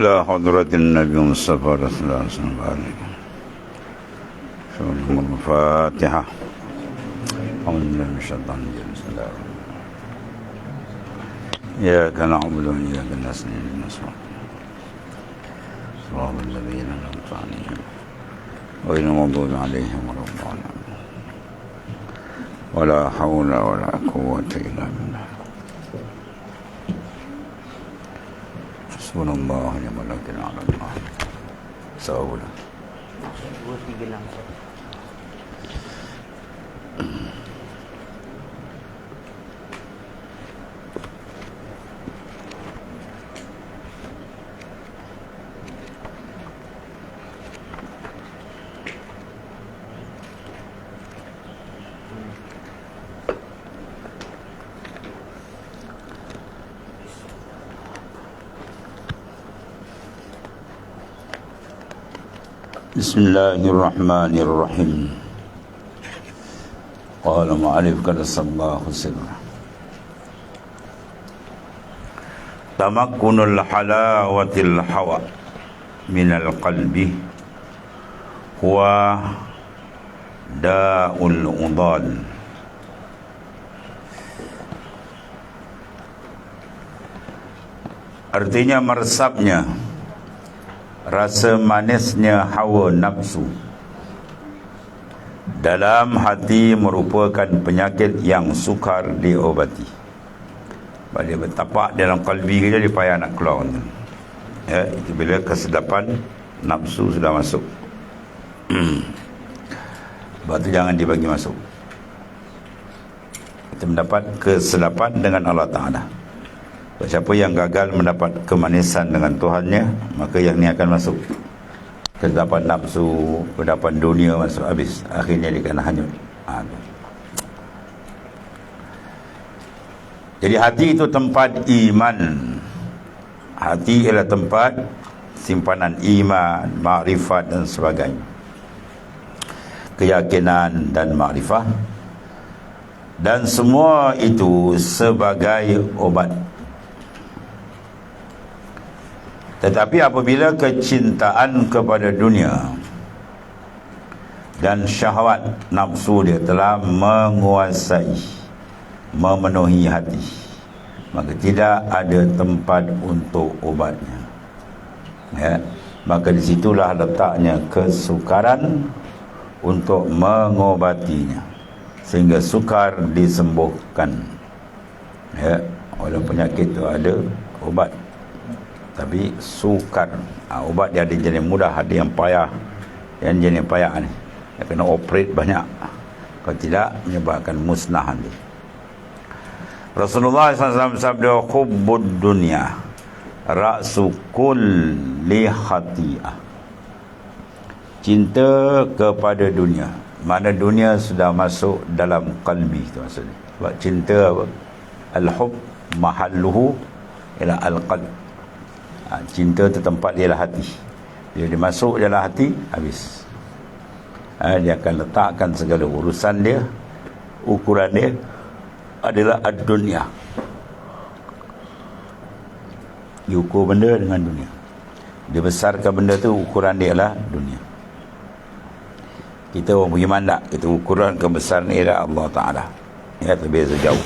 إلى حضرة النبي المصطفى رسول الله صلى الله عليه وسلم. الفاتحة. أعوذ بالله من الشيطان الرجيم. بسم الله الرحمن الرحيم. إياك نعبد وإياك نستعين. صراط الذين أنعمت عليهم غير المغضوب عليهم ولا الضالين. ولا حول ولا قوة إلا بالله. حسبنا الله ونعم الوكيل على الله. سأقول بسم الله الرحمن الرحيم. قال المؤلف قدس الله سره. تمكن الحلاوة الهوى من القلب هو داء الأضال. Artinya meresapnya rasa manisnya hawa nafsu dalam hati merupakan penyakit yang sukar diobati. Bila dia bertapak dalam kalbi dia payah nak keluar. Ya, itu bila kesedapan nafsu sudah masuk. Sebab itu jangan dibagi masuk. Kita mendapat kesedapan dengan Allah Ta'ala. Siapa yang gagal mendapat kemanisan dengan Tuhannya, maka yang ni akan masuk kedapan nafsu, kedapan dunia masuk habis. Akhirnya dia akan hanyut. Jadi hati itu tempat iman. Hati ialah tempat simpanan iman, makrifat dan sebagainya. Keyakinan dan makrifat. Dan semua itu sebagai obat. Tetapi apabila kecintaan kepada dunia dan syahwat nafsu dia telah menguasai, memenuhi hati, maka tidak ada tempat untuk obatnya. Ya, maka disitulah letaknya kesukaran untuk mengobatinya, sehingga sukar disembuhkan. Ya, walaupun penyakit itu ada obat, tapi sukar. Ubat dia ada jenis mudah, ada yang payah. Yang jenis payah ni dia kena operate banyak, kalau tidak menyebabkan musnahan dia. Rasulullah SAW sabda, hubbud dunya ra'su kulli khati'ah. Cinta kepada dunia, mana dunia sudah masuk dalam kalbi, itu maksudnya. Sebab cinta apa? Al-hub mahalluhu ila al-qalb. Cinta itu tempat dia lah hati. Bila dia masuk dalam hati, habis. Dia akan letakkan segala urusan dia, ukuran dia adalah ad-dunya. Diukur benda dengan dunia. Dia besarkan benda tu, ukuran dia adalah dunia. Kita orang beriman tak? Kita ukuran kebesaran dia adalah Allah Ta'ala. Ya, terbeza jauh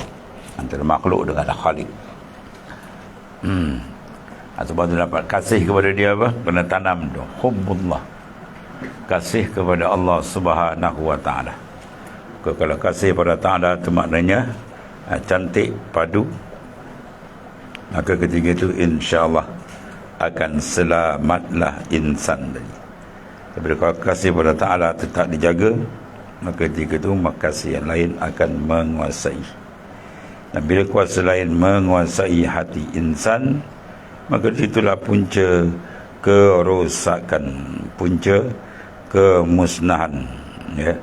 antara makhluk dengan Khalik. Sebab tu dapat kasih kepada dia apa? Kena tanam tu, hubbullah, kasih kepada Allah Subhanahu wa Ta'ala. Kalau kasih pada Ta'ala itu maknanya cantik, padu, maka ketiga itu insya-Allah akan selamatlah insan tadi. Tapi kalau kasih pada Ta'ala tetap dijaga, maka ketiga itu makasih yang lain akan menguasai. Dan bila kuasa lain menguasai hati insan, maka itulah punca kerosakan, punca kemusnahan. Ya.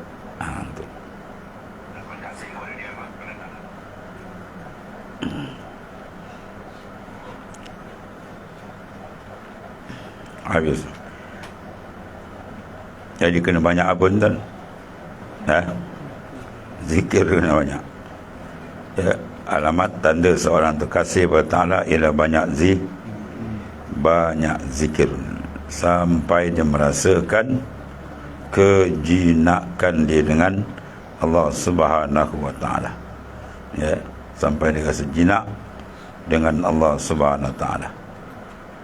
Habis. Jadi kena banyak apa tuan? Zikir kena banyak. Ya, alamat tanda seorang terkasih kepada Ta'ala ialah banyak banyak zikir sampai dia merasakan kejinakan dia dengan Allah Subhanahu wa taala. Ya, sampai dia rasa jinak dengan Allah Subhanahu wa taala.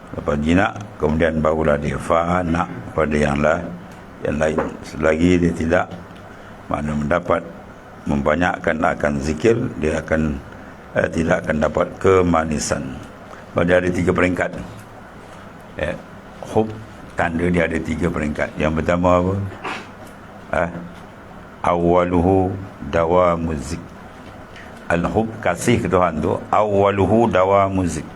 Lepas jinak, kemudian barulah dia fana pada yang lain. Selagi dia tidak mendapat membanyakkan akan zikir, dia akan tidak akan dapat kemanisan. Pada ada 3 peringkat. Hub, tanda dia ada 3 peringkat. Yang pertama apa? Awaluhu dawamu zik. Al-hub, kasih ke Tuhan tu, awaluhu dawamu zik.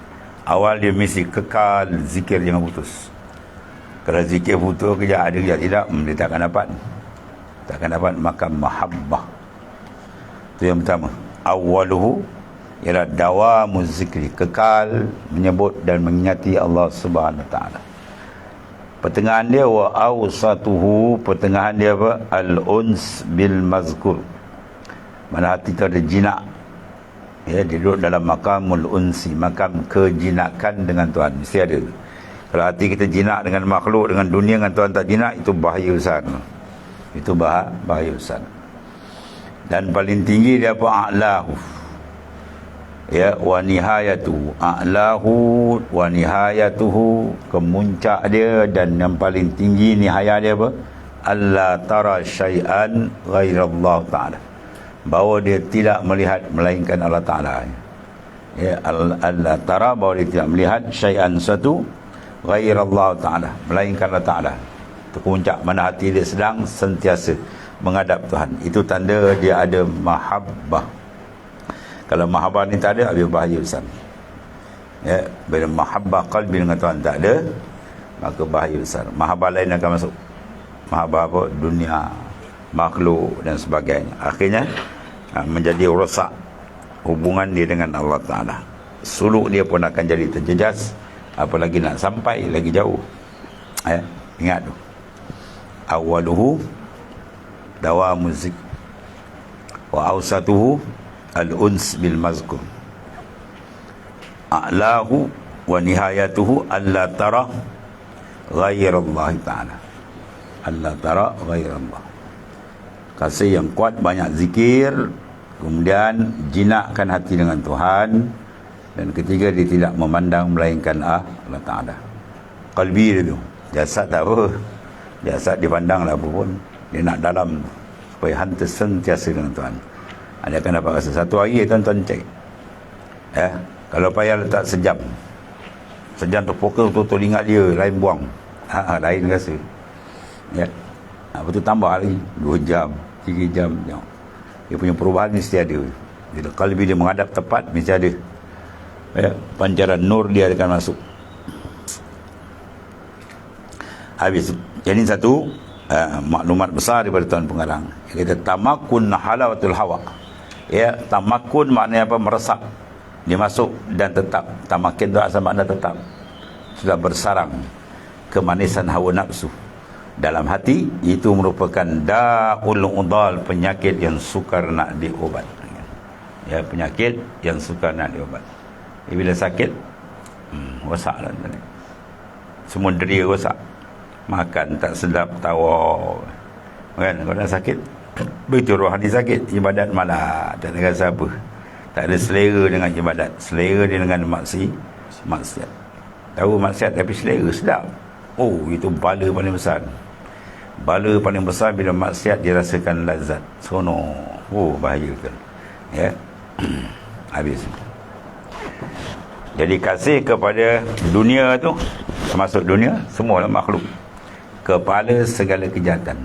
Awal dia mesti kekal zikir, jangan putus. Kalau zikir putus kejap ada kejap tidak, dia takkan dapat makan mahabbah. Itu yang pertama. Awaluhu ialah dawamu zikri, kekal menyebut dan mengingati Allah Subhanahu wa taala. Pertengahan dia wa awsatuhu, pertengahan dia apa? Al-uns bil mazkur. Mana hati tu ada jinak. Ya, dia duduk dalam makamul unsi, makam kejinakan dengan Tuhan. Mesti ada. Kalau hati kita jinak dengan makhluk, dengan dunia, dengan Tuhan tak jinak, itu bahaya besar. Itu bahaya besar. Dan paling tinggi dia apa? A'lahu. Ya, wa nihayatuhu. A'lahu wa nihayatuhu, kemuncak dia dan yang paling tinggi nihayah dia apa? Allah tara syai'an ghairallah ta'ala. Bahawa dia tidak melihat melainkan Allah Ta'ala. Ya, Allah tara, bahawa dia tidak melihat syai'an satu ghairallah Ta'ala, melainkan Allah Ta'ala. Itu puncak mana hati dia sedang sentiasa menghadap Tuhan. Itu tanda dia ada mahabbah. Kalau mahabbah ni tak ada, habis bahaya besar. Ya, bila mahabbah qalbi dengan Tuhan tak ada, maka bahaya besar. Mahabbah lain akan masuk. Mahabbah apa? Dunia, makhluk dan sebagainya. Akhirnya menjadi rosak hubungan dia dengan Allah Ta'ala. Suluk dia pun akan jadi terjejas, apalagi nak sampai lagi jauh. Ingat tu. Awaluhu dawamu zik wa awsatuhu al-uns bil mazkur. A'lahu wa nihayatuhu alla tara ghairallahi ta'ala. Alla tara ghairallah. Kasih yang kuat, banyak zikir, kemudian jinakkan hati dengan Tuhan, dan ketiga dia tidak memandang melainkan Allah Ta'ala. Qalbi dia tu, jasad tak apa, jasad dipandang lah apa pun, dia nak dalam supaya hantar sentiasa dengan Tuhan. Dia akan dapat rasa. Satu hari tuan-tuan cek, kalau payah letak sejam tu fokus betul-betul ingat dia, lain buang, lain rasa. Ya, lepas tu tambah lagi 2 jam, 3 jam. Dia punya perubahan mesti ada. Bila qalbi dia menghadap tepat, mesti ada. Ya, pancaran nur dia akan masuk. Habis. Jadi satu maklumat besar daripada Tuan Pengarang. Kita tamakun halawatul hawa. Ya, tamakun maknanya apa? Meresap. Dia masuk dan tetap. Tamakin tu asal makna tetap. Sudah bersarang kemanisan hawa nafsu dalam hati. Itu merupakan da'ul udal, penyakit yang sukar nak diobat. Ya, penyakit yang sukar nak diobat. Bila sakit, rosak lah. Semua deria rosak. Makan tak sedap, tawa. Kan, kalau dah sakit, begitu rohani sakit, ibadat malah tak ada rasa apa. Tak ada selera dengan ibadat. Selera dia dengan maksiat. Tahu maksiat tapi selera sedap. Oh, itu bala paling besar. Bala paling besar bila maksiat dia rasakan lazat. Seronok. Oh, bahaya kan. Ya. Habis. Jadi kasih kepada dunia tu, termasuk dunia, semua makhluk, kepala segala kejahatan.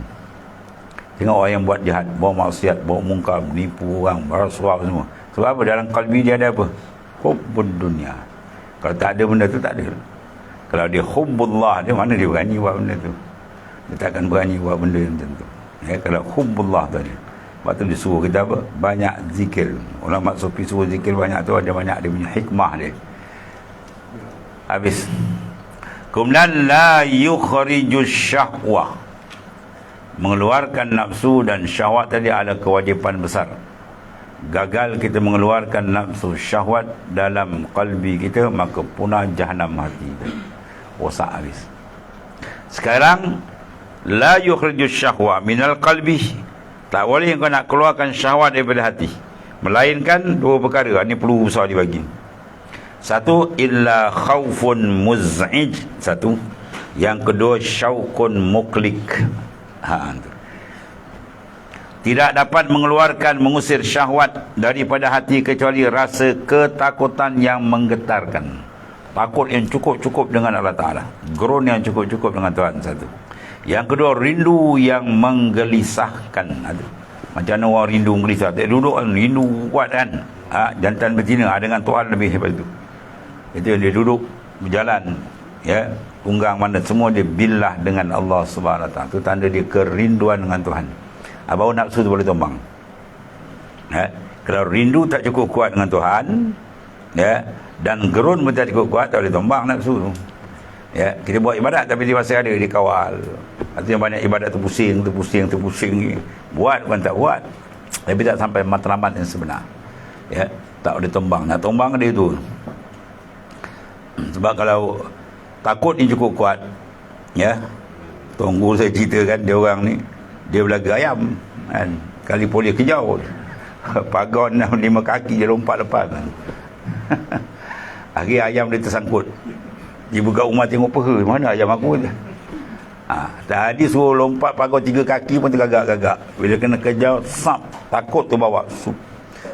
Tengok orang yang buat jahat, bawa maksiat, bawa mungkar, menipu orang, berasuah semua. Sebab apa? Dalam qalbi dia ada apa? Hubbud dunia. Kalau tak ada benda tu, tak ada. Kalau dia hubbullah, dia mana dia berani buat benda tu? Dia takkan berani buat benda yang macam tu. Ya, kalau hubbullah tu ada. Sebab tu dia suruh kita apa? Banyak zikir. Ulama sufi suruh zikir banyak tu, ada banyak dia punya hikmah dia. Habis. Kemudian la yukhrijus syahwah, mengeluarkan nafsu dan syahwat tadi adalah kewajipan besar. Gagal kita mengeluarkan nafsu syahwat dalam qalbi kita, maka punah jahanam hati kita. rosak habis. Sekarang la yukhrijus syahwa minal qalbi, tak boleh kau nak keluarkan syahwat daripada hati, melainkan dua perkara. Ini perlu usaha dibagi. Satu, illa khaufun muz'ij. Satu. Yang kedua, syauqun muklik. Tidak dapat mengeluarkan, mengusir syahwat daripada hati kecuali rasa ketakutan yang menggetarkan. Takut yang cukup-cukup dengan Allah Ta'ala, gerun yang cukup-cukup dengan Tuhan. Satu. Yang kedua, rindu yang menggelisahkan. Macam mana orang rindu gelisah? Tak duduk rindu kuat kan, jantan betina dengan Tuhan lebih hebat itu. Itu dia duduk berjalan, ya, tunggang mana semua dia billah dengan Allah Subhanahu Wa Taala. Itu tanda dia kerinduan dengan Tuhan. Baru nafsu tu boleh tumbang. Ya, kalau rindu tak cukup kuat dengan Tuhan, ya, dan gerun pun tak cukup kuat, tak boleh tumbang nafsu tu. Ya, kita buat ibadat tapi dia masih ada dikawal. Artinya banyak ibadat terpusing. Buat pun tak buat. Tapi tak sampai matlamat yang sebenar. Ya, tak boleh tumbang. Nak tumbang dia tu. Sebab kalau takut ni cukup kuat, ya, tunggu saya ceritakan dia orang ni, dia belaga ayam kan, kali polis kejau pagon 5 kaki dia lompat lepas kan. Akhir ayam dia tersangkut, dia buka rumah tengok peha, mana ayam aku je. Tadi suruh lompat pagon 3 kaki pun tergagak-gagak, bila kena kejau sap, takut tu bawa sup.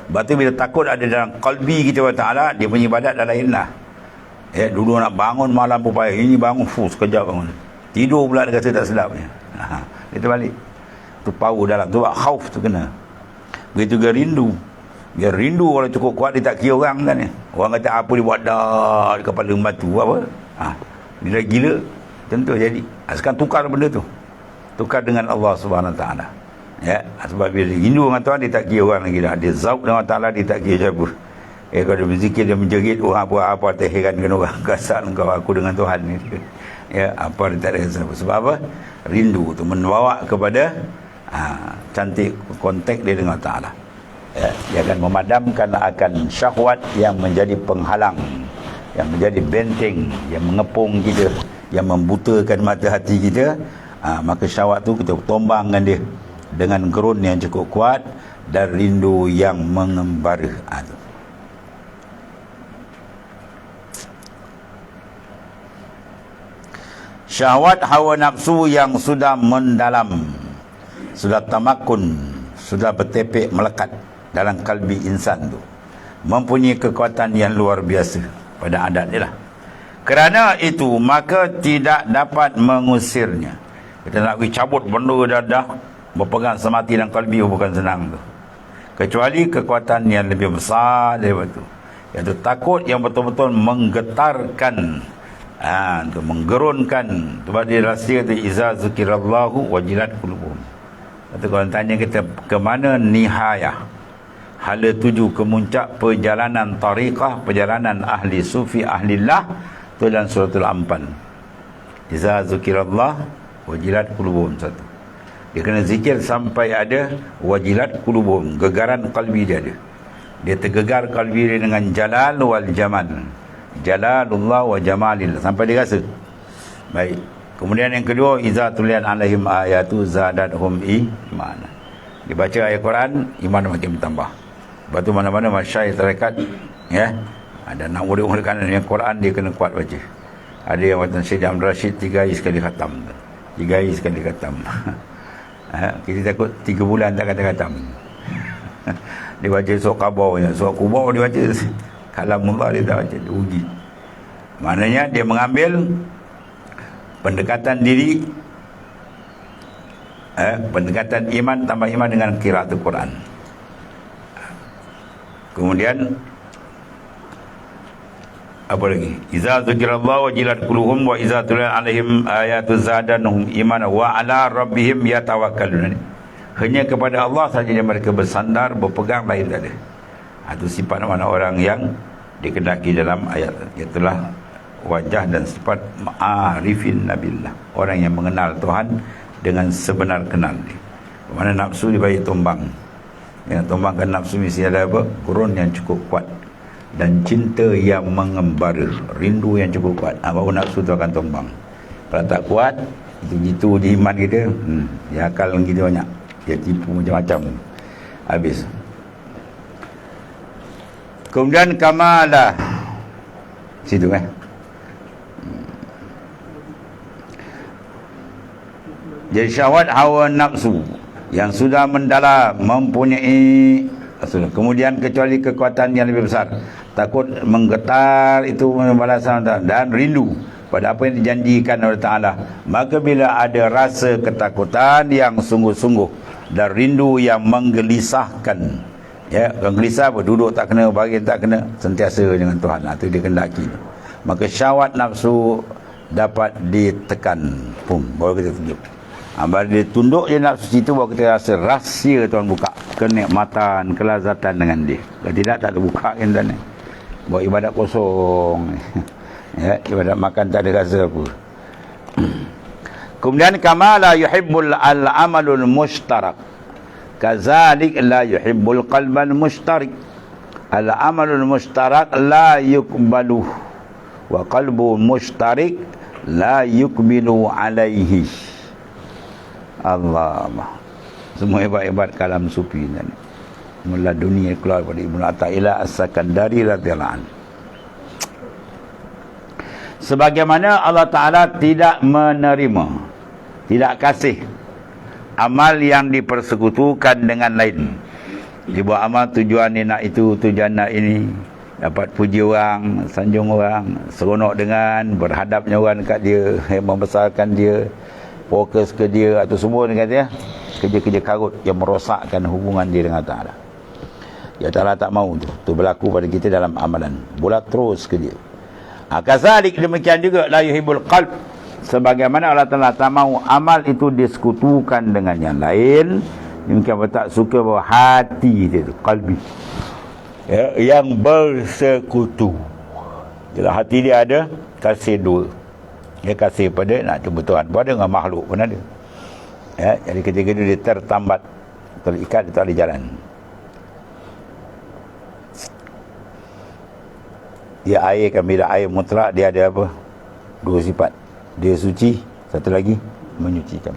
Sebab tu bila takut ada dalam qalbi kita Allah Ta'ala, dia punya ibadat dah lain lah. Ya, dulu nak bangun malam pun payah, ini bangun sekejap bangun, tidur pula dia kata tak sedap ni. Itu balik tu power dalam tu, khauf tu kena. Begitu dia rindu. Dia rindu kalau cukup kuat, dia tak kira orang kan ni. Orang kata apa dia buat dah di kepala batu apa. Dia dah gila. Tentu jadi. Sekarang tukar benda tu. Tukar dengan Allah Subhanahu Wa Taala. Ya, sebab bila dia rindu dengan Tuhan, dia tak kira orang lagi dah. Dia zauq dengan Taala, dia tak kira siapa. Kalau dia berzikir, dia menjerit orang apa tak heran kan orang kasar engkau aku dengan Tuhan ni. Ya, apa dia tak ada sebab apa? Rindu tu membawa kepada cantik kontak dia dengan Ta'ala. Ya, dia akan memadamkan akan syahwat yang menjadi penghalang, yang menjadi benteng, yang mengepung kita, yang membutakan mata hati kita. Maka syahwat tu kita tombangkan dia dengan gerun yang cukup kuat dan rindu yang mengembara. Syahwat hawa nafsu yang sudah mendalam, sudah tamakun, sudah bertepek melekat dalam kalbi insan tu, mempunyai kekuatan yang luar biasa pada adat dia lah. Kerana itu maka tidak dapat mengusirnya. Kita nak pergi cabut benda dah berpegang semati dalam kalbi bukan senang tu, kecuali kekuatan yang lebih besar daripada itu, iaitu takut yang betul-betul menggetarkan, untuk menggerunkan. Sebab dia rahsia tu, iza zikirallahu wajilat qulubuhum. Kata kalau tanya kita ke mana nihayah, hala tuju kemuncak perjalanan tariqah, perjalanan ahli sufi ahlillah, tu dalam suratul Anfal. Iza zikirallah wajilat qulubuhum. Satu, dia kena zikir sampai ada wajilat qulubuhum, gegaran kalbi dia ada. Dia tergegar kalbi dia dengan jalal wal jamal, jalalullah wa jamalillah, sampai dia rasa. Baik. Kemudian yang kedua, iza tulian alaihim ayatu zadatuhum iman. Dibaca ayat Quran, iman makin bertambah. Lepas tu mana-mana masyayikh tarekat, ya, ada nak murid-murid kanan yang Quran dia kena kuat baca. Ada yang kata Syekh Abdul Rashid 3 hari sekali khatam. 3 hari sekali khatam. Kita takut 3 bulan tak kata-khatam. Dia baca surah Qabah, surah Kubah dia baca. Kalamullah dia tak baca, dia uji. Maknanya dia mengambil pendekatan diri, pendekatan iman tambah iman dengan qiraatul Quran. Kemudian apa lagi? Iza dzikirallahu wajilat quluhum wa iza tuliyat alaihim ayatu zadanhum imana wa ala rabbihim yatawakkalun. Hanya kepada Allah saja yang mereka bersandar, berpegang, lain tak ada. Itu sifat mana orang yang dikendaki dalam ayat, itulah wajah dan sifat ma'arifin nabillah, orang yang mengenal Tuhan dengan sebenar kenal dia. Mana nafsu dibagi tumbang. Yang tumbangkan nafsu mesti ada apa? Kurun yang cukup kuat. dan cinta yang mengembara, rindu yang cukup kuat, baru nafsu tu akan tumbang. Kalau tak kuat, itu di iman kita, dia akal kita banyak, dia tipu macam-macam, habis. Kemudian kamalah situ jadi syahwat hawa nafsu yang sudah mendalam, mempunyai, kemudian kecuali kekuatan yang lebih besar, takut menggetar itu balasan dan rindu pada apa yang dijanjikan oleh Ta'ala, maka bila ada rasa ketakutan yang sungguh-sungguh dan rindu yang menggelisahkan, ya, orang gelisah duduk tak kena, baring tak kena, sentiasa dengan Tuhan, itu dia kendaki, maka syahwat nafsu dapat ditekan, baru kita tunjuk. Baru dia tunduk je nafsu situ, baru kita rasa rahsia Tuhan buka, kenikmatan, kelazatan dengan dia. Kalau tidak, tak terbuka kan tuan. Buat ibadat kosong. Ya, ibadat makan tak ada rasa apa. Kemudian kama la yuhibbul al-amalul mushtarak, kazalik la yuhibbul qalbal mushtarik. Al-amalul mushtarak la yukbaluh, wa qalbu mushtarik la yukbilu alaihi. Allah, semua hebat-hebat kalam sufi ni. Mula dunia keluar pada Ibnu Athaillah As-Sakandari radhiyallahu anhu. Sebagaimana Allah Ta'ala tidak menerima, tidak kasih amal yang dipersekutukan dengan lain. Dia buat amal tujuan dia nak itu, tujuan nak ini, dapat puji orang, sanjung orang, seronok dengan, berhadapnya orang dekat dia, membesarkan dia, fokus ke dia, atau semua dengan dia kerja-kerja karut yang merosakkan hubungan dia dengan Ta'ala. Ya Ta'ala tak mahu tu berlaku pada kita dalam amalan, bulat terus ke dia. Kazalik demikian juga la yuhibbul qalb, sebagaimana Allah Ta'ala tak mahu amal itu disekutukan dengan yang lain. Demikian pun tak suka bahawa hati dia tu, qalbi, ya, yang bersekutu. Bila hati dia ada kasih dua, dia kasih pada nak jumpa Tuhan, pada dengan makhluk pun ada, ya. Jadi ketika itu dia tertambat, terikat, dia tak boleh jalan. Dia air kan, bila air mutlak dia ada apa? Dua sifat. Dia suci, satu lagi menyucikan.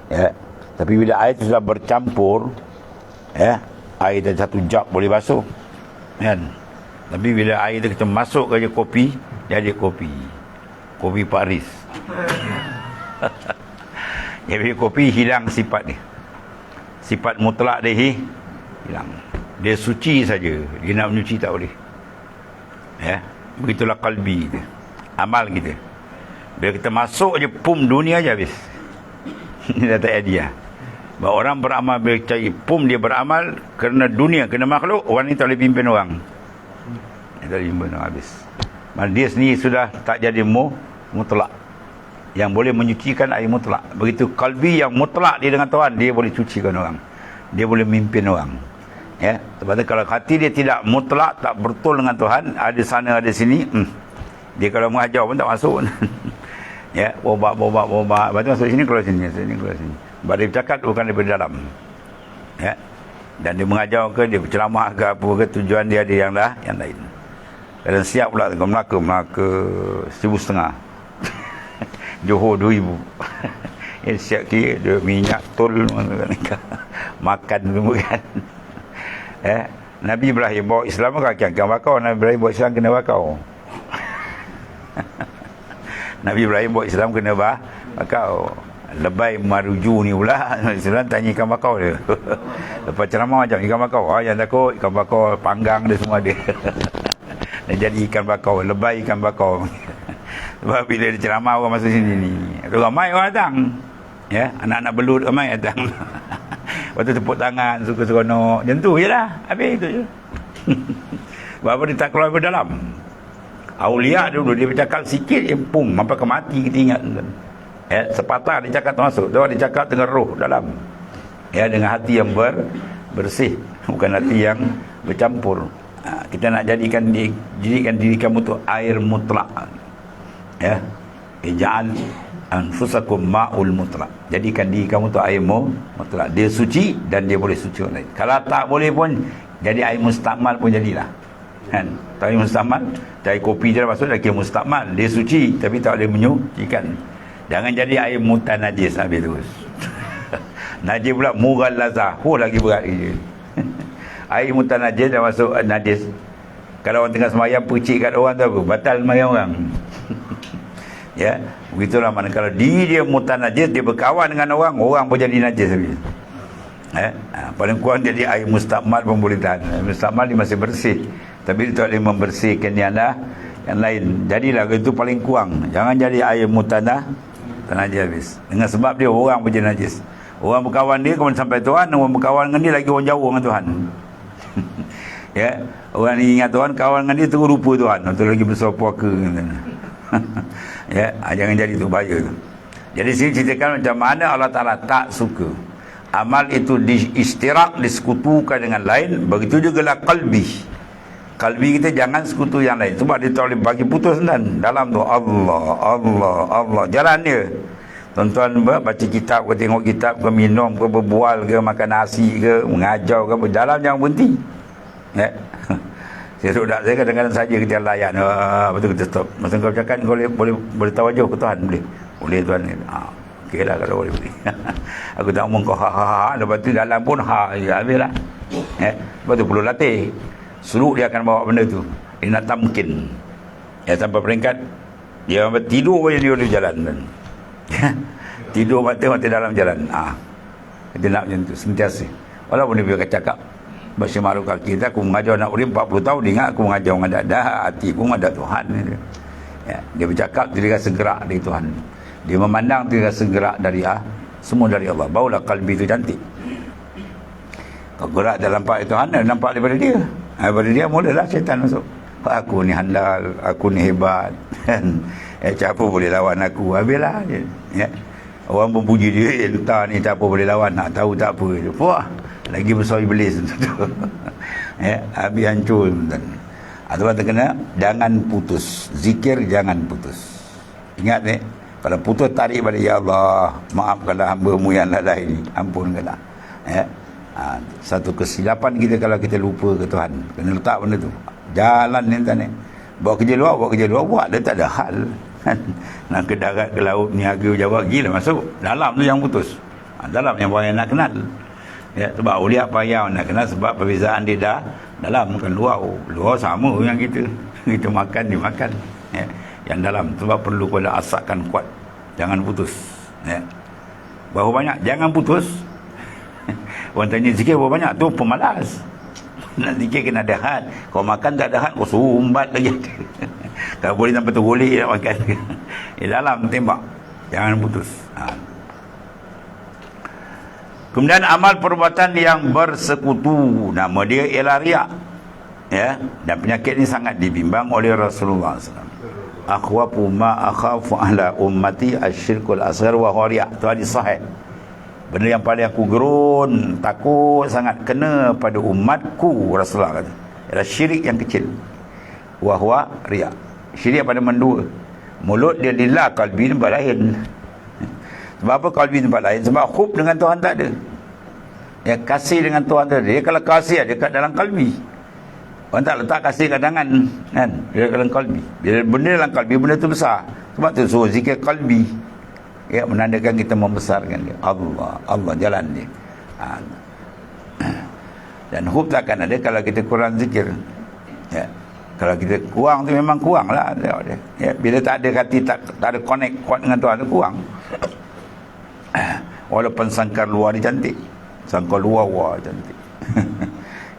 Ya. Tapi bila air itu sudah bercampur, ya, air dan satu jug boleh basuh, kan? Tapi bila air itu kita masuk ke kopi, dia ada kopi Paris. Jadi kopi hilang sifat dia, sifat mutlak dia hilang. Dia suci saja, dia nak menyuci tak boleh. Ya, begitulah kalbi kita, amal kita. Bila kita masuk je, dunia je habis. Ini dah tak dia. Bahawa orang beramal, bila cari dia beramal kerana dunia, kerana makhluk, orang ni tak boleh pimpin orang. Dia tak boleh pimpin orang, habis. Malah dia sendiri sudah tak jadi mutlak, yang boleh menyucikan air mutlak. Begitu kalbi yang mutlak dia dengan Tuhan, dia boleh cucikan orang, dia boleh mimpin orang. Ya, sebab tu kalau hati dia tidak mutlak, tak betul dengan Tuhan, ada sana ada sini, dia kalau mengajar pun tak masuk. Ya, bobat, lepas tu masuk sini, keluar sini, keluar sini. Sebab dia bercakap bukan daripada dalam. Ya, dan dia mengajar ke, dia berceramah ke apa ke, tujuan dia ada yang lain. Kadang siap pula ke Melaka 1,500, Johor 2,000. Siap kira dia minyak tol makan semua kan. Nabi Ibrahim bawa Islam kan bakau. Nabi Ibrahim bawa Islam kena bakau. Nabi Ibrahim bawa Islam kena bakau. Lebay maruju ni pula Islam tanya ikan bakau dia. Lepas ceramah macam ikan bakau, jangan takut, ikan bakau panggang dia semua dia. Dia jadi ikan bakau, lebay ikan bakau. Sebab bila dia ceramah orang masuk sini ni, ramai orang datang, ya, anak-anak belut ramai datang. Lepas tu tepuk tangan, suka seronok, macam tu je lah, habis itu je. Sebab dia tak keluar ke dalam. Aulia dulu dia bercakap sikit je, sampai ke mati kita ingat. Ya, sepatah dia cakap termasuk, dia cakap dengan roh dalam, ya, dengan hati yang bersih, bukan hati yang bercampur. Kita nak jadikan diri kamu tu air mutlak, ya, ija'al anfusakum ma'ul mutlak, jadikan diri kamu tu air mutlak, dia suci dan dia boleh suci orang lain. Kalau tak boleh pun jadi air mustakmal pun jadilah, kan. Tapi mustakmal, cai kopi dia masuk dah kira mustakmal, dia suci tapi tak boleh menyucikan. Jangan jadi air mutanajis habis terus. Najis pula mughallazah, lagi berat dia. Air mutanajis dah masuk najis. Kalau orang tengah sembahyang percik kat orang tu apa? Batal sembahyang orang. Ya, begitulah mana kalau dia mutanajis, dia berkawan dengan orang, orang pun jadi najis habis. Paling kurang jadi air mustakmal pun boleh tahan. Mustakmal dia masih bersih, tapi dia tak boleh membersihkan yang lain. Jadilah itu paling kurang. Jangan jadi air mutanajis habis. Dengan sebab dia orang pun jadi najis. Orang berkawan dia kemudian sampai Tuhan, orang berkawan dengan dia lagi orang jauh dengan Tuhan. Ya, orang ni ingat Tuhan, kawan dengan dia terus lupa Tuhan. Itu lagi besar puaka. Ya, jangan jadi tu, bahaya tu. Jadi sini ceritakan macam mana Allah Ta'ala tak suka amal itu diistirak, disekutukan dengan lain. Begitu juga lah qalbi. Qalbi kita jangan sekutu yang lain. Sebab dia tak boleh bagi putus dan dalam tu Allah jalan dia. Tuan-tuan baca kitab ke, tengok kitab ke, minum ke, berbual ke, makan nasi ke, mengajar ke, berjalan jangan berhenti. Ya. Saya kadang-kadang saja kita layan. Betul kita stop. Masa kau cakap boleh tawajuh ke Tuhan, boleh Tuhan. Okeylah kalau boleh. Aku tak ngomong kau lepas tu dalam pun ya habislah. Lepas tu perlu latih. Suluk dia akan bawa benda tu. Dia nak tamkin. Ya, tanpa peringkat dia tidur pun dia boleh jalan. Tidur mata dalam jalan. Kita nak macam tu sentiasa. Walaupun dia biarkan cakap Basyir Ma'ruf kaki kita, aku mengajar anak murid 40 tahun, dia ingat aku mengajar orang dah hati aku ada Tuhan. Ya, dia bercakap, dia rasa gerak dari Tuhan. Dia memandang, dia rasa gerak dari semua dari Allah. Barulah kalbi itu cantik. Kalau gerak dalam nampak Tuhan, nampak daripada dia. Daripada dia mulalah syaitan masuk. Aku ni handal, aku ni hebat. Siapa boleh lawan aku? Habislah. Ya. Orang pun puji dia, entah ni tak apa boleh lawan, nak tahu tak apa. Wah, lagi besar iblis. Ya, habis hancur. Atau terkena, jangan putus. Zikir jangan putus. Ingat ni, kalau putus tarik pada ya Allah, maafkanlah hamba-Mu yang lalai ini, ampunkanlah. Ya. Satu kesilapan kita kalau kita lupa ke Tuhan. Kena letak benda tu. Jalan ni tak ni. Bawa kerja luar, buat dia tak ada hal. Nak ke darat, ke laut, niaga, jawab, gila masuk. Dalam tu yang putus. Dalam yang payah nak kenal. Ya, sebab uliak payah nak kenal sebab perbezaan dia dah dalam, bukan luar. Luar sama yang kita. Kita makan, dia makan. Ya. Yang dalam sebab perlu pada asakan kuat. Jangan putus. Ya. Berapa banyak? Jangan putus. Orang tanya zikir berapa banyak? Tu pemalas. Nak zikir kena ada had. Kau makan tak ada had, kau sumbat lagi. Kalau boleh sampai tu boleh nak makan. Dalam tembak. Jangan putus. Kemudian amal perbuatan yang bersekutu, nama dia ialah riak. Ya, dan penyakit ini sangat dibimbang oleh Rasulullah SAW. Akhwafu ma akhafu ala ummati asyirkul asghar wa riak. Itu hadis sahih. Benda yang paling aku gerun, takut sangat kena pada umatku, Rasulullah kata, ialah syirik yang kecil. Wahwa riak. Syirik pada mendua. Mulut dia lillah, kalbi tempat lain. Sebab apa kalbi tempat lain? Sebab khub dengan Tuhan tak ada. Ya, kasih dengan Tuhan tak ada. Dia kalau kasih ada kat dalam kalbi. Orang tak letak kasih kat tangan, kan? Dia dalam kalbi. Bila benda dalam kalbi, benda tu besar. Sebab tu suruh zikir kalbi. Ya, menandakan kita membesarkan dia. Allah jalan dia. Dan hub takkan ada kalau kita kurang zikir. Ya. Kalau kita kurang tu memang kurang lah. Ya. Bila tak ada hati, tak ada connect kuat dengan Tuhan tu kurang. Walaupun sangkar luar dia cantik. Sangkar luar cantik.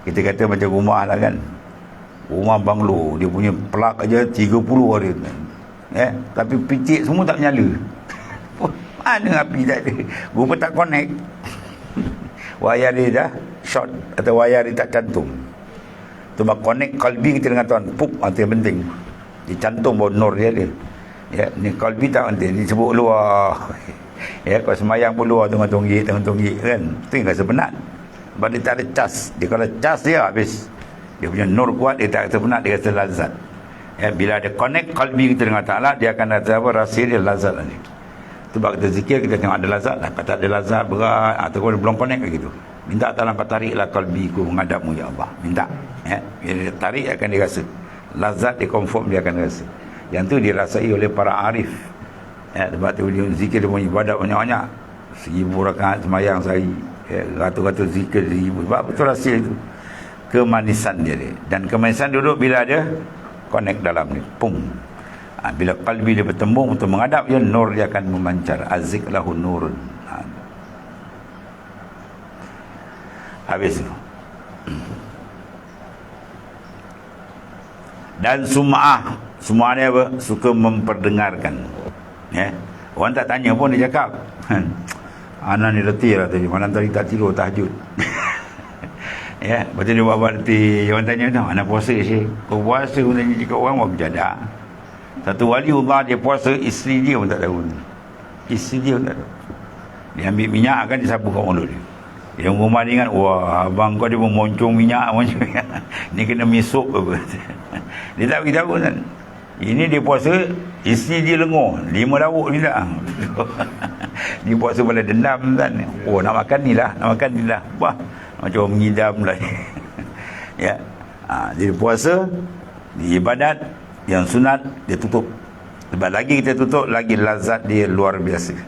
Kita kata macam rumah lah kan. Rumah banglo, dia punya pelak aja 30 ada. Ya. Tapi picit semua tak menyala. Mana api tak ada, rupa tak connect. Wayar dia dah short atau wayar dia tak cantum. Cuma connect kalbi kita dengan Tuhan. Pup, itu yang penting. Dia cantum bahawa nur dia ada. Ya, ni kalbi tak penting, dia sebut luar. Ya, kalau semayang pun luar tengah tunggik kan. Itu yang rasa penat. Sebab dia tak ada cas. Dia kalau cas dia habis. Dia punya nur kuat, dia tak rasa penat, dia rasa lazat. Ya, bila ada connect kalbi kita dengan Ta'ala, dia akan rasa apa? Rasa dia lazat ni. Sebab kita zikir, kita tengok ada lazat lah. Kalau tak ada lazat berat, atau kalau belum connect gitu. Minta tolong kau tariklah qalbiku menghadapmu ya Allah. Minta. Bila dia tarik akan dirasa. Lazat dia confirm dia akan rasa. Yang tu dirasai oleh para arif. Sebab tu dia zikir, dia punya ibadat banyak-banyak. 1000 rakaat sembahyang sehari. Ratus-ratus zikir 1000. Sebab betul rahsia itu. Kemanisan dia. Dan kemanisan duduk bila dia connect dalam ni. Pum. Bila qalbi dia bertembung untuk menghadap dia, nur dia akan memancar. Azik lahu nurun. Habis tu. Dan sum'ah ni apa? Suka memperdengarkan. Orang tak tanya pun dia cakap, Ana ni letih lah tadi, malam tadi tak tidur tahajud. Lepas tu dia buat letih. Orang tanya tau, Ana puasa Syekh. Kau puasa pun tanya cakap orang buat berjadak. Satu waliullah dia puasa, isteri dia pun tak tahu. Isteri dia pun tak tahu. Dia ambil minyak kan, dia sapu kat mulut dia. Yang rumah dia ingat, wah abang kau dia memoncong minyak. Ni kena misuk apa. Dia tak beritahu kan. Ini dia puasa, isteri dia lengur 5 lauk ni tak. Dia puasa pada dendam kan. Oh nak makan ni lah, nak makan ni lah. Wah, macam mengidam lah. Dia puasa, di ibadat yang sunat dia tutup. Sebab lagi kita tutup, lagi lazat dia luar biasa.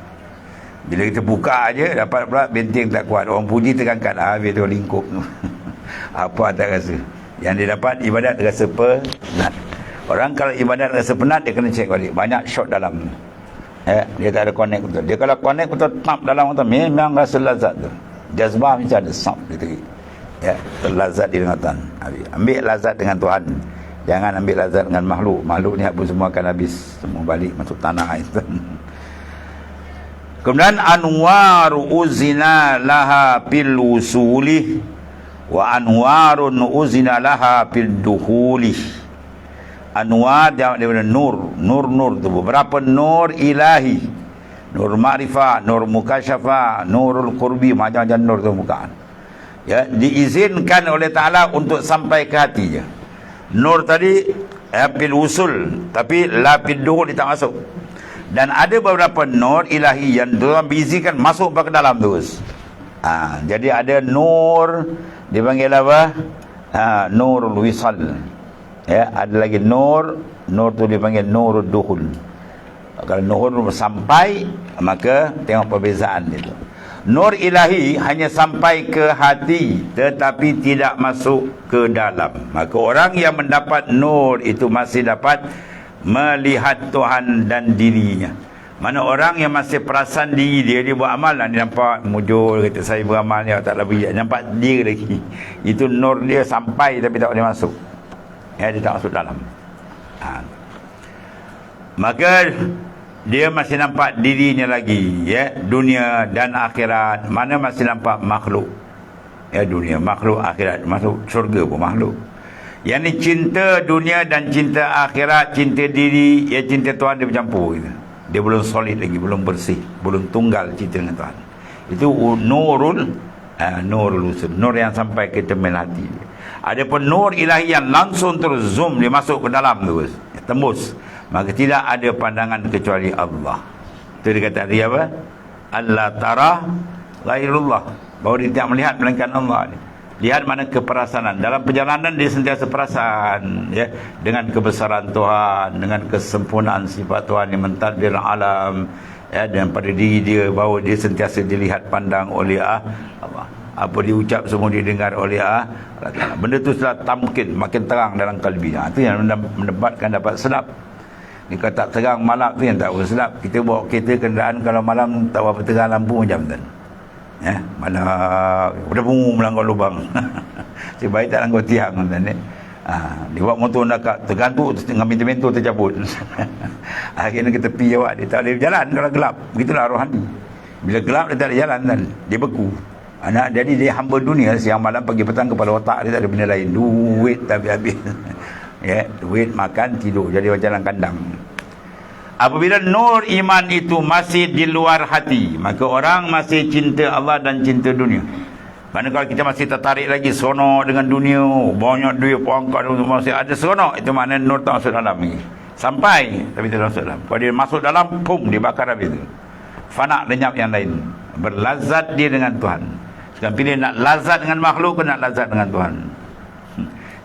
Bila kita buka aja dapat pula benteng tak kuat. Orang puji terangkat, habis tu lingkup tu. Apa tak rasa. Yang dia dapat ibadat rasa penat. Orang kalau ibadat rasa penat, dia kena cek balik. Banyak shot dalam. Dia tak ada connect betul. Dia kalau connect betul, tap dalam betul, memang rasa lazat tu. Jazbah macam ada sap dia teri. Terlazat di dengan ambil lazat dengan Tuhan. Jangan ambil lazat dengan makhluk. Makhluk ni pun semua akan habis. Semua balik masuk tanah itu. Kemudian anwaru uzina laha fil usuli wa anwarun uzina laha fil dukhuli. Anwar daripada nur. Nur tu beberapa nur ilahi. Nur ma'rifah, nur mukasyafah, nurul qurbi, macam-macam nur tu bukan. Diizinkan oleh Ta'ala untuk sampai ke hati je. Nur tadi fil usul, tapi la fil dukhul dia tak masuk. Dan ada beberapa nur ilahi yang Tuhan berizinkan masuk ke dalam terus. Jadi ada nur dipanggil apa? Nurul wisal. Ada lagi nur tu dipanggil nurul dukhul. Kalau nur sampai, maka tengok perbezaan itu. Nur ilahi hanya sampai ke hati tetapi tidak masuk ke dalam. Maka orang yang mendapat nur itu masih dapat melihat Tuhan dan dirinya. Mana orang yang masih perasan diri dia buat amal, dia nampak mujur, kata saya beramal ni tak lebih, nampak dia lagi. Itu nur dia sampai tapi tak boleh masuk. Dia tak masuk dalam. Maka dia masih nampak dirinya lagi, dunia dan akhirat. Mana masih nampak makhluk. Dunia, makhluk, akhirat. Masuk syurga pun makhluk. Yang ni cinta dunia dan cinta akhirat, cinta diri, cinta Tuhan dia bercampur gitu. Dia belum solid lagi, belum bersih, belum tunggal cinta dengan Tuhan. Itu nurul usul, nur yang sampai ke temen hati. Adapun nur ilahi yang langsung terus zoom dia masuk ke dalam terus, tembus, maka tidak ada pandangan kecuali Allah. Itu dia kata dia apa? Allah tara ghairullah, bahawa dia tidak melihat melainkan Allah. Lihat mana keperasanan. Dalam perjalanan dia sentiasa perasan dengan kebesaran Tuhan, dengan kesempurnaan sifat Tuhan yang mentadbir alam, dan pada diri dia bahawa dia sentiasa dilihat pandang oleh Allah. Apa diucap semua didengar oleh Allah. Benda tu setelah tamkin, makin terang dalam kalbinya. Itu yang mendebatkan dapat sedap. Dia kata terang malam tu yang tak sedap. Kita bawa kereta kenderaan kalau malam tak berapa terang lampu macam tu. Mana udah bungu melanggar lubang. Sebaik tak langgar tiang kan. Dia buat motor nak tergantung dengan pintu-pintu tercabut. Akhirnya ke tepi jawab, dia tak boleh berjalan kalau gelap. Begitulah rohani. Bila gelap dia tak boleh jalan kan. Dia beku. Jadi dia hamba dunia, siang malam pagi petang kepala otak dia tak ada benda lain. Duit tak habis-habis. Duit, makan, tidur. Jadi macam dalam kandang. Apabila nur iman itu masih di luar hati, maka orang masih cinta Allah dan cinta dunia. Mana kalau kita masih tertarik lagi seronok dengan dunia, banyak duit pangkat, masih ada seronok, itu maknanya nur tak masuk dalam lagi. Sampai tapi tidak masuk dalam. Kalau dia masuk dalam, pum, dibakar habis itu. Fana, lenyap yang lain. Berlazat dia dengan Tuhan. Sekarang pilih nak lazat dengan makhluk ke nak lazat dengan Tuhan.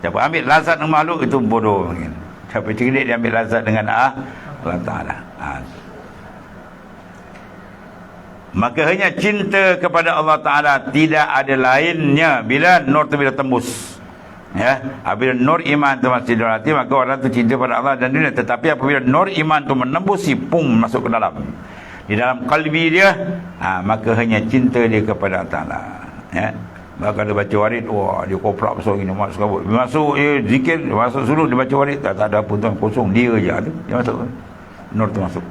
Siapa ambil lazat dengan makhluk itu bodoh mungkin. Siapa cerdik dia ambil lazat dengan Allah Ta'ala. Maka hanya cinta kepada Allah Ta'ala, tidak ada lainnya. Bila nur tu bila tembus, ya, apabila nur iman tu masih dalam hati, maka orang tu cinta pada Allah dan dunia. Tetapi apabila nur iman tu menembusi, pung, masuk ke dalam, di dalam kalbi dia, maka hanya cinta dia kepada Allah Ta'ala, ya. Maka dia baca warid, wah, dia koprak besar gini, masuk zikir, masuk suluk, dia baca warid, tak ada apa tuan, kosong, dia je ada, dia masuk, nur tu masuk,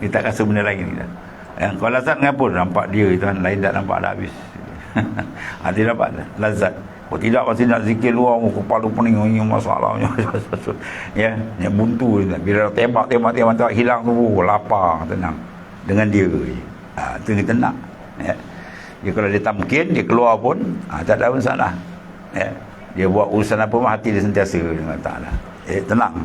dia tak rasa benda lain ni dah. Yang kalau lazat ngapun nampak dia tuan, lain tak nampak dah habis. Dia dapat lazat. Oh tidak, masih nak zikir luar, kepala pening, ini masalahnya. Ya, yang buntu dia. Bila tembak tak hilang tu, lapar, tenang. Dengan dia je. Itu kita nak. Ya. Dia kalau dia tamkin, dia keluar pun, tak ada masalah. Ya. Dia buat urusan apa pun, hati dia sentiasa dengan Ta'ala. Tenang.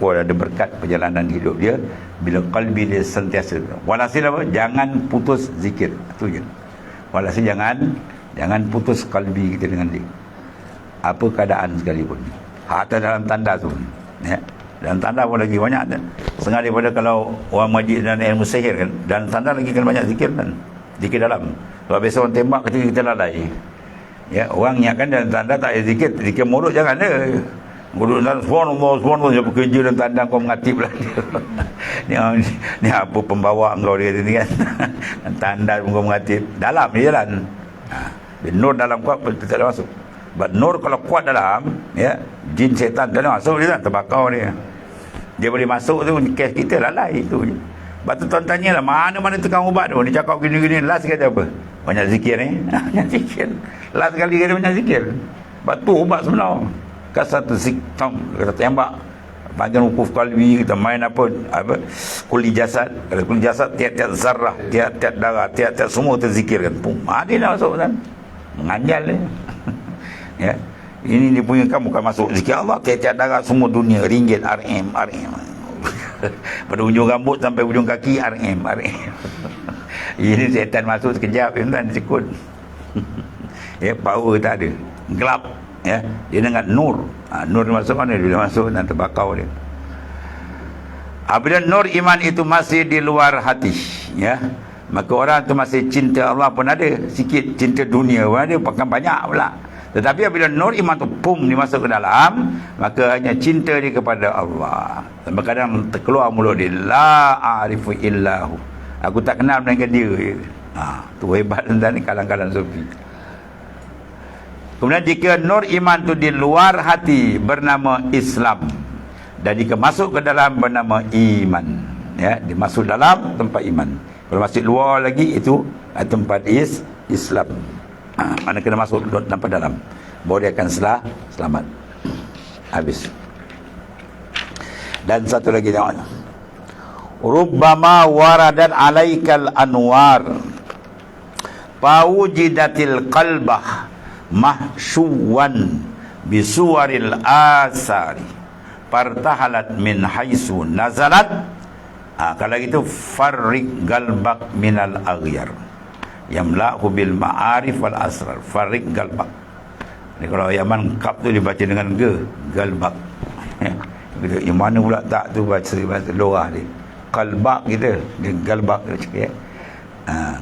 Ada berkat perjalanan hidup dia bila qalbi dia sentiasa. Walhasil apa? Jangan putus zikir. Itu je. Walhasil jangan putus qalbi kita dengan dia. Apa keadaan sekalipun. Hatta dalam tanda tu. Ya. Dalam tanda pun lagi banyak. Setengah daripada kalau orang majid dan ilmu sihir kan, dan tanda lagi kan banyak zikir kan. Zikir dalam. Kalau biasa orang tembak ketika kita lalai. Ya, orang ingatkan dalam tanda tak ada zikir. Zikir mulut jangan ada. Guru dan subhanallah dia bekerja dan tandang kau mengatip lah dia. Ni apa pembawa kau dia ni kan. Tanda kau mengatip dalam dia jalan. Nur dalam kuat tak ada masuk. But nur kalau kuat dalam, ya, jin setan tak ada masuk dia tak terbakar dia. Dia boleh masuk tu kes kita lalai itu je. Batu tuan tanyalah mana-mana tukang ubat tu, dia cakap gini-gini, last kata apa? Banyak zikir ni. Banyak zikir. Last kali kata banyak zikir. Batu ubat sebenar. Satu siktam kita tembak bagian wukuf kalbi, kita main apa kuli jasad, kuli jasad tiap-tiap zarah, tiap-tiap darah, tiap-tiap semua terzikirkan, pum, dia dah masuk kan, menganjal dia. Ya, ini dia punya kan bukan masuk zikir Allah, tiap-tiap darah semua dunia, ringgit, RM pada ujung rambut sampai ujung kaki RM ini setan masuk sekejap kan, cikut. Ya, power tak ada, gelap. Ya, dia dengan nur. Nur masuk mana? Bila masuk dan terbakar dia. Apabila nur iman itu masih di luar hati, ya, maka orang itu masih cinta Allah pun ada sikit, cinta dunia pun ada, bahkan banyak pula. Tetapi apabila nur iman itu pum dimasuk ke dalam, maka hanya cinta dia kepada Allah. Dan kadang terkeluar mulut dia, la a'rifu illahu, aku tak kenal melainkan dia. Tu hebat tentang ni kalang-kalang sufi. Kemudian jika nur iman itu di luar hati bernama Islam, dan jika masuk ke dalam bernama iman, ya, dimasuk dalam tempat iman. Kalau masuk luar lagi itu tempat Islam. Mana kena masuk tempat dalam, baru dia akan selamat. Habis. Dan satu lagi tengok. Rubbama waradan alaikal anwar fawujidatil qalbah mahsyuwan bisuwaril asari partahalat min haisu nazalat. Kalau gitu farrik galbak minal aghyar yamla'hu bil ma'arif wal asrar. Farrik galbak ni, kalau Yaman kap tu dibaca dengan galbak. Yang mana pula tak tu baca lorah dia, qalbak kita, dia galbak dia cakap, ya.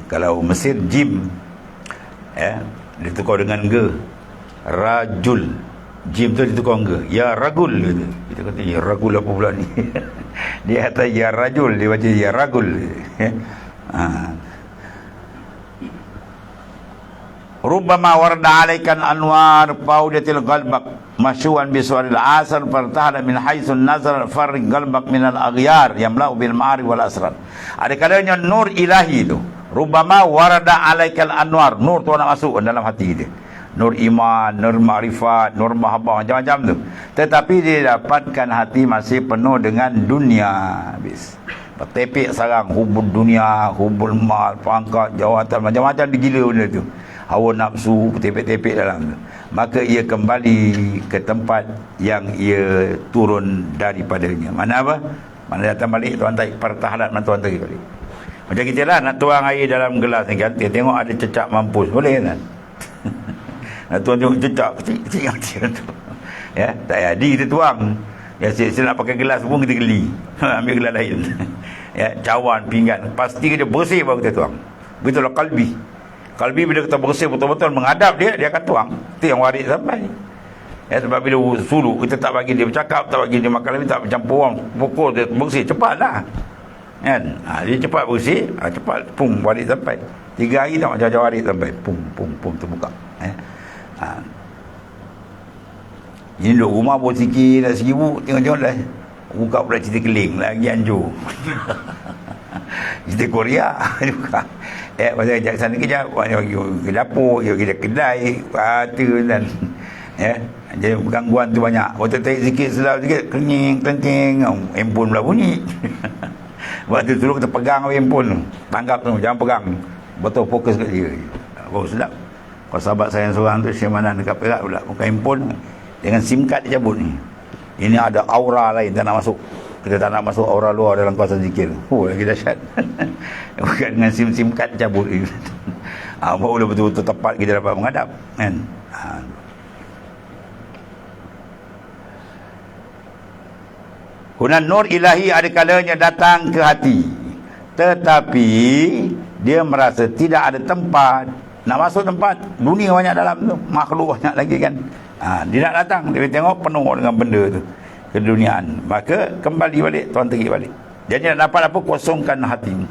Kalau Mesir jim, ya, ditukar dengan rajul, jim tu ditukar dengan ya ragul gitu. Kita kata ya ragul apa pula ni. Dia kata ya rajul, dia baca ya ragul. Rubbama warda alaikan anwar paudatil qalbak masyuan bisuaril asar fartahala min haitsun nazar farrik qalbak minal aghyar yamla'u bil ma'arif wal asrar. Ada kalanya nur ilahi itu, rubbama warada alaikal anwar, nur tu nak masuk dalam hati dia, nur iman, nur ma'rifat, nur mahabbah, macam-macam tu. Tetapi dia dapatkan hati masih penuh dengan dunia. Habis bertepek sarang hubul dunia, hubul mal, pangkat, jawatan, macam-macam digila benda tu, hawa nafsu bertepek-tepek dalam tu. Maka ia kembali ke tempat yang ia turun daripadanya. Mana apa? Mana datang balik tuan tarik pertahalat, mana tuan tarik balik. Macam kita lah nak tuang air dalam gelas ni kan, tengok ada cecak mampus, boleh kan? Tuan tengok jejak kecil kecil tu. Ya, tak jadi kita tuang. Ya, saya nak pakai gelas pun kita geli. Ambil gelas lain. Ya, cawan, pinggan. Pasti kita bersih baru kita tuang. Begitulah kalbi. Kalbi bila kita bersih betul-betul menghadap dia akan tuang. Itu yang waris sampai. Ya, sebab bila suruh kita tak bagi dia bercakap, tak bagi dia makan lebih, tak bercampur orang, pukul dia bersih, cepatlah. Kan? Dia cepat bersih, cepat pum waris sampai. 3 hari tak macam waris sampai. Pum terbuka. Ini duduk rumah pun sikit dah 1,000, tengok-tengok dah. Buka pula cerita keling lagi anjur. Cerita Korea juga. Pasal kejap sana kejap, pergi ke dapur, pergi ke kedai, tu dan jadi gangguan tu banyak. Waktu tarik sikit, selap sikit, kening, handphone pula bunyi. Waktu tu kita pegang handphone tu, tangkap tu, jangan pegang, betul fokus kat dia. Oh sedap. Kalau sahabat saya seorang tu, Syekh Manan dekat Perak pula, buka handphone dengan SIM card dia cabut ni. Ini ada aura lain, tak nak masuk. Kita tak nak masuk aura luar dalam kawasan zikir. Lagi dahsyat. Bukan dengan SIM card cabut ni. Baru betul-betul tepat kita dapat menghadap, kan? Hunan nur ilahi ada kalanya datang ke hati, tetapi dia merasa tidak ada tempat. Nak masuk tempat, dunia banyak dalam tu, makhluk banyak lagi kan. Dia nak datang, dia tengok penuh dengan benda tu, keduniaan. Maka kembali balik, tuan terik balik. Jadi nak dapat apa? Kosongkan hatimu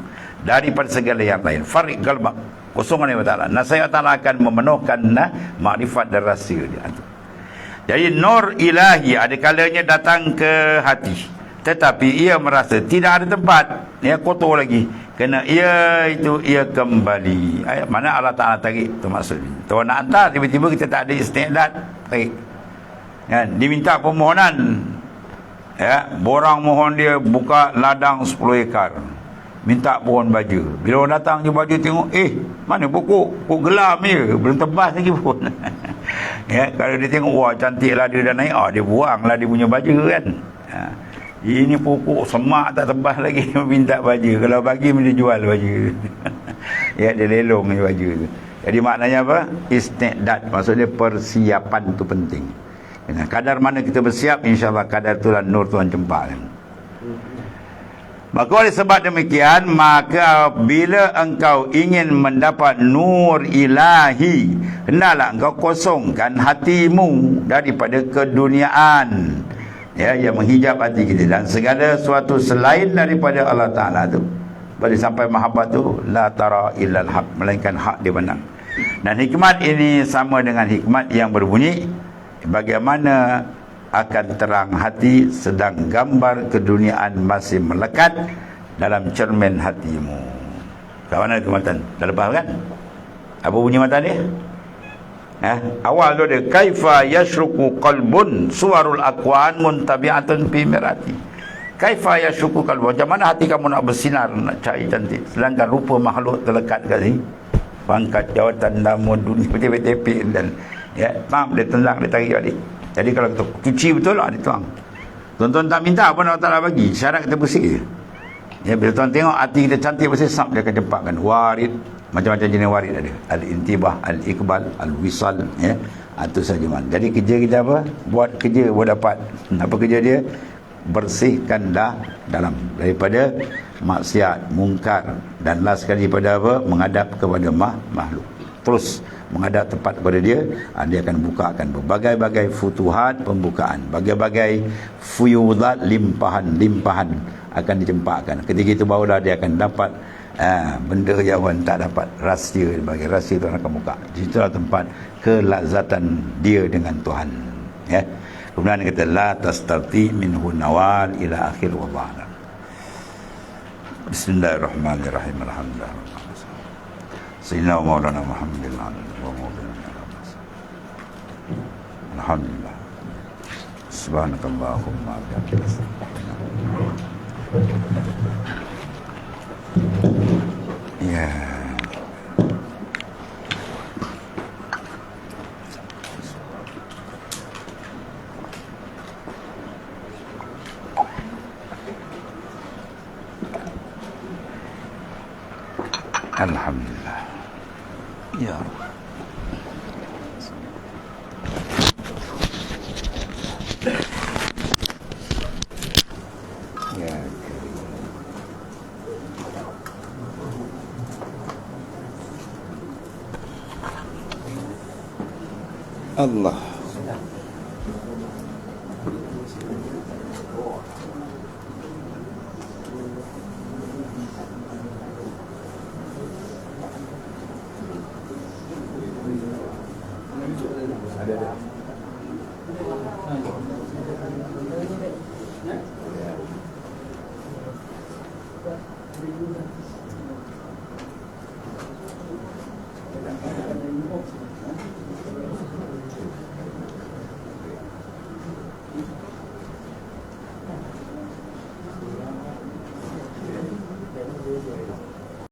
daripada segala yang lain. Farik qalbak, kosongkan Allah Ta'ala. Nasihat Allah akan memenuhkan makrifat dan rahsia dia. Jadi nur ilahi ada kalanya datang ke hati, tetapi ia merasa tidak ada tempat. Ia kotor lagi. Kena ia kembali. Mana Allah Ta'ala tarik tu maksudnya. Tuan nak hantar, tiba-tiba kita tak ada istiadat, tarik. Kan? Diminta permohonan. Ya, borang mohon dia buka ladang 10 ekar. Minta pohon baja. Bila orang datang je baja tengok, mana pokok gelam je, belum tebas lagi pun. Ya, kalau dia tengok, wah cantiklah dia dah naik, dia buanglah dia punya baja kan. Ini pokok semak tak tebas lagi, minta baja. Kalau bagi dia jual baja. Ya, dia lelong je baja tu. Jadi maknanya apa? Istiqdad, maksudnya persiapan tu penting. Dengan kadar mana kita bersiap, insya-Allah kadar itulah nur Tuhan cempakkan. Maka oleh sebab demikian, maka bila engkau ingin mendapat nur ilahi, hendaklah engkau kosongkan hatimu daripada keduniaan, ya, yang menghijab hati kita, dan segala sesuatu selain daripada Allah Ta'ala tu. Boleh sampai mahabbat tu, la tara illal haq, melainkan hak dia menang. Dan hikmat ini sama dengan hikmat yang berbunyi, bagaimana akan terang hati sedang gambar keduniaan masih melekat dalam cermin hatimu. Kat mana tu matan? Dah lepas kan? Apa bunyi matan dia? Awal tu dia, kaifa yashruku qalbun suwarul aqwan muntabi'atun fi mirati. Kaifa yashruku qalbun, macam mana hati kamu nak bersinar, nak cari cantik, sedangkan rupa makhluk terlekat kat sini, pangkat, jawatan, nama, dunia, tepek-tepek dan dia tendang, dia tarik balik. Jadi kalau kita cuci betul, dia tuang. Tuan-tuan tak minta apa Allah Ta'ala bagi, syarat kita bersih. Ya, bila tuan tengok hati kita cantik bersih, dia akan jempakkan warid. Macam-macam jenis warid ada. Al-intibah, al-iqbal, al-wisal, ya. Itu saja man. Jadi kerja kita apa? Buat kerja buat dapat. Apa kerja dia? Bersihkan dalam daripada maksiat, mungkar, dan last sekali pada apa? Menghadap kepada makhluk. Terus menghadap tepat kepada dia, dia akan bukakan berbagai-bagai futuhat, pembukaan, bagai-bagai fuyudat, limpahan akan dicempakkan. Ketika itu barulah dia akan dapat benda yang orang tak dapat, rahsia, bagi rahsia Tuhan akan buka. Di situlah tempat kelazatan dia dengan Tuhan, ya. Kemudian dia kata la tastarti minhu nawal ila akhir wallahu. Bismillahirrahmanirrahim. Alhamdulillah. Sayyidina Maulana Muhammadin wa alhamdulillah. Subhanakallahumma wa bihamdika. Ya. Alhamdulillah. Ya. Allah. Ada.